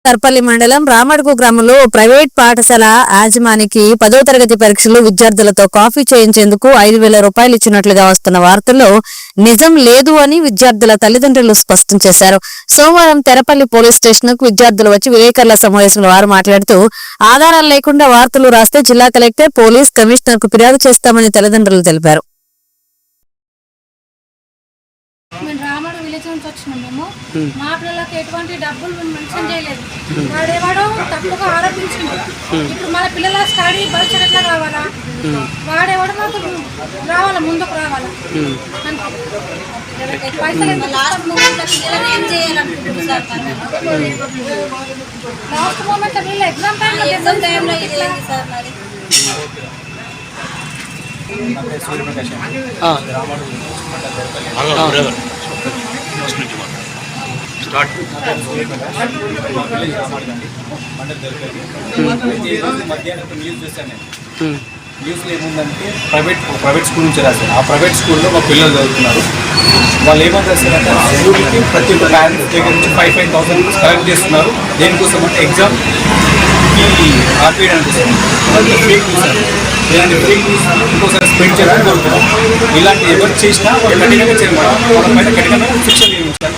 తర్పల్లి మండలం రామడుగు గ్రామంలో ప్రైవేట్ పాఠశాల యాజమానికి 10వ తరగతి పరీక్షలు విద్యార్థులతో కాఫీ చేయించేందుకు 5,000 రూపాయలు ఇచ్చినట్లుగా వస్తున్న వార్తల్లో నిజం లేదు అని విద్యార్థుల తల్లిదండ్రులు స్పష్టం చేశారు. సోమవారం తెరపల్లి పోలీస్ స్టేషన్ కు విద్యార్థులు వచ్చి విలేకరుల సమావేశంలో వారు మాట్లాడుతూ ఆధారాలు లేకుండా వార్తలు రాస్తే జిల్లా కలెక్టర్, పోలీస్ కమిషనర్ కు ఫిర్యాదు చేస్తామని తల్లిదండ్రులు తెలిపారు. మా పిల్లలకి ఎటువంటి డబ్బులు మెన్షన్ చేయలేదు. వాడేవాడో తప్పుగా ఆరోపించింది. ఇప్పుడు మన పిల్లల స్టడీ పరీక్షలు ఎట్లా కావాలా, వాడేవాడు మాకు రావాలా, ముందుకు రావాలా. లాస్ట్ మూమెంట్ పిల్లలు ఎగ్జామ్ టైంలో న్యూస్లో ఏముందంటే ప్రైవేట్ స్కూల్ నుంచి రాశారు. ఆ ప్రైవేట్ స్కూల్లో మా పిల్లలు చదువుతున్నారు. వాళ్ళు ఏమని రాస్తారంటే స్కూల్కి ప్రతి ఒక్క పేరెంట్స్ దగ్గర నుంచి 5,000 రూపీస్ కలెక్ట్ చేస్తున్నారు. దేనికోసం అంటే ఎగ్జామ్కి ఆర్పీడ్ అనిపిస్తుంది. ఫేక్ న్యూస్ అండి. ఇలాంటి ఫేక్ న్యూస్ ఇంకోసారి స్ప్రెడ్ చేయాలని కోరుతున్నాం. ఇలాంటి ఎవరు చేసినా కఠినంగా చేయడం, వాళ్ళ పైన కఠినంగా శిక్ష నియమించాలి.